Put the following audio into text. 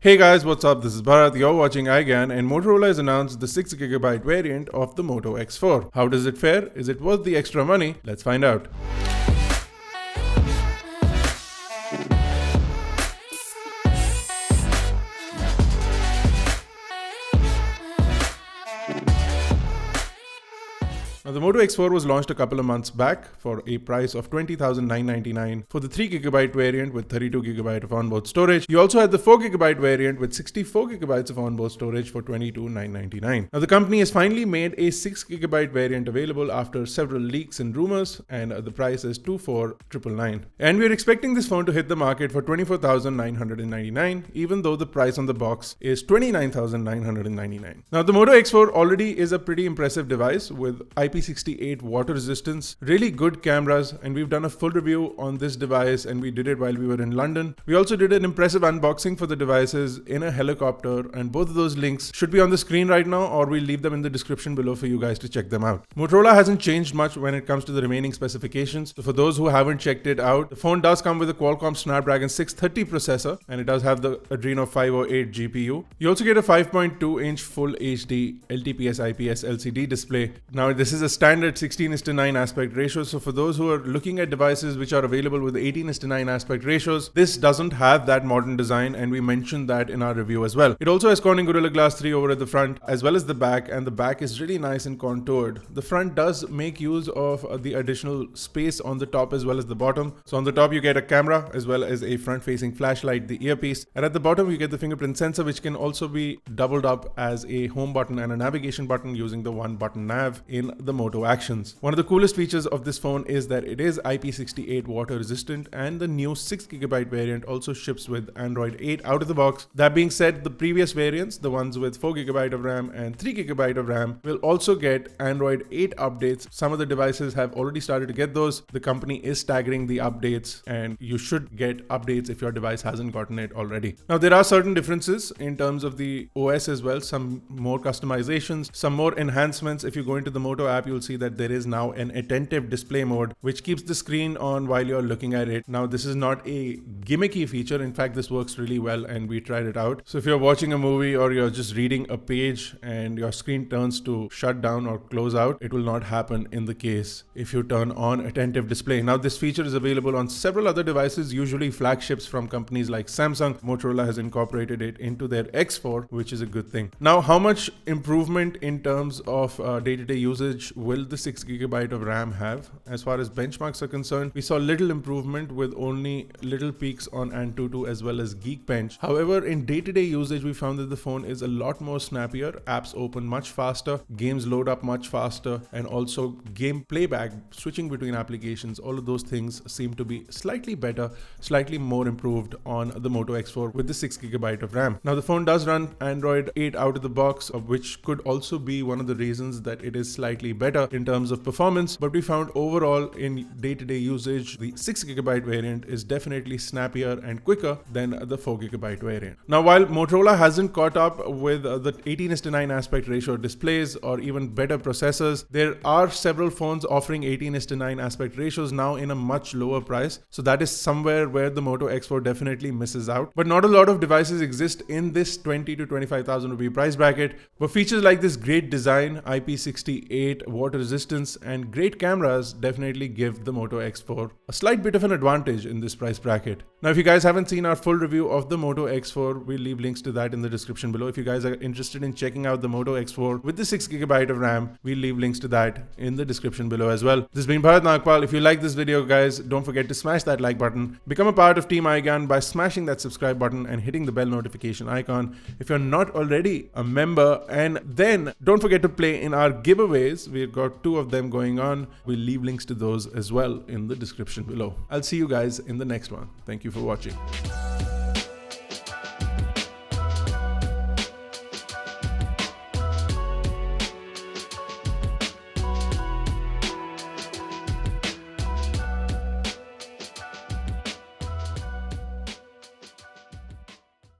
Hey guys, what's up? This is Bharat, you're watching iGyaan, and Motorola has announced the 6GB variant of the Moto X4. How does it fare? Is it worth the extra money? Let's find out. Now, the Moto X4 was launched a couple of months back for a price of $20,999 for the 3GB variant with 32GB of onboard storage. You also had the 4GB variant with 64GB of onboard storage for $22,999. Now, the company has finally made a 6GB variant available after several leaks and rumors, and the price is $24,999. And we're expecting this phone to hit the market for $24,999, even though the price on the box is $29,999. Now, the Moto X4 already is a pretty impressive device with IP68 water resistance, really good cameras, and we've done a full review on this device and we did it while we were in London. We also did an impressive unboxing for the devices in a helicopter, and both of those links should be on the screen right now, or we'll leave them in the description below for you guys to check them out. Motorola hasn't changed much when it comes to the remaining specifications. So for those who haven't checked it out, the phone does come with a Qualcomm Snapdragon 630 processor, and it does have the Adreno 508 GPU. You also get a 5.2-inch Full HD LTPS IPS LCD display. Now, this is a standard 16:9 aspect ratio, so for those who are looking at devices which are available with 18:9 aspect ratios, this doesn't have that modern design, and we mentioned that in our review as well. It also has Corning Gorilla Glass 3 over at the front as well as the back, and the back is really nice and contoured. The front does make use of the additional space on the top as well as the bottom. So on the top you get a camera as well as a front-facing flashlight, the earpiece, and at the bottom you get the fingerprint sensor, which can also be doubled up as a home button and a navigation button using the one button nav in the Moto Actions. One of the coolest features of this phone is that it is IP68 water resistant, and the new 6GB variant also ships with Android 8 out of the box. That being said, the previous variants, the ones with 4GB of RAM and 3GB of RAM, will also get Android 8 updates. Some of the devices have already started to get those. The company is staggering the updates, and you should get updates if your device hasn't gotten it already. Now, there are certain differences in terms of the OS as well, some more customizations, some more enhancements. If you go into the Moto app, you'll see that there is now an attentive display mode which keeps the screen on while you're looking at it. Now, this is not a gimmicky feature. In fact, this works really well and we tried it out. So if you're watching a movie or you're just reading a page and your screen turns to shut down or close out, it will not happen in the case if you turn on attentive display. Now, this feature is available on several other devices, usually flagships from companies like Samsung. Motorola has incorporated it into their X4, which is a good thing. Now, how much improvement in terms of day-to-day usage will the 6GB of RAM have? As far as benchmarks are concerned, we saw little improvement with only little peaks on Antutu as well as Geekbench. However, in day-to-day usage, we found that the phone is a lot more snappier. Apps open much faster, games load up much faster, and also game playback, switching between applications, all of those things seem to be slightly better, slightly more improved on the Moto X4 with the 6GB of RAM. Now, the phone does run Android 8 out of the box, which could also be one of the reasons that it is slightly better in terms of performance, but we found overall in day-to-day usage, the 6GB variant is definitely snappier and quicker than the 4GB variant. Now, while Motorola hasn't caught up with the 18:9 aspect ratio displays or even better processors, there are several phones offering 18:9 aspect ratios now in a much lower price. So that is somewhere where the Moto X4 definitely misses out. But not a lot of devices exist in this 20 to 25,000 rupee price bracket. But features like this great design, IP68 water resistance, and great cameras definitely give the Moto X4 a slight bit of an advantage in this price bracket. Now, if you guys haven't seen our full review of the Moto X4, we'll leave links to that in the description below. If you guys are interested in checking out the Moto X4 with the 6GB of RAM, we'll leave links to that in the description below as well. This has been Bharat Nagpal. If you like this video, guys, don't forget to smash that like button. Become a part of Team iGyaan by smashing that subscribe button and hitting the bell notification icon if you're not already a member. And then don't forget to play in our giveaways. We've got 2 of them going on. We'll leave links to those as well in the description below. I'll see you guys in the next one. Thank you for watching.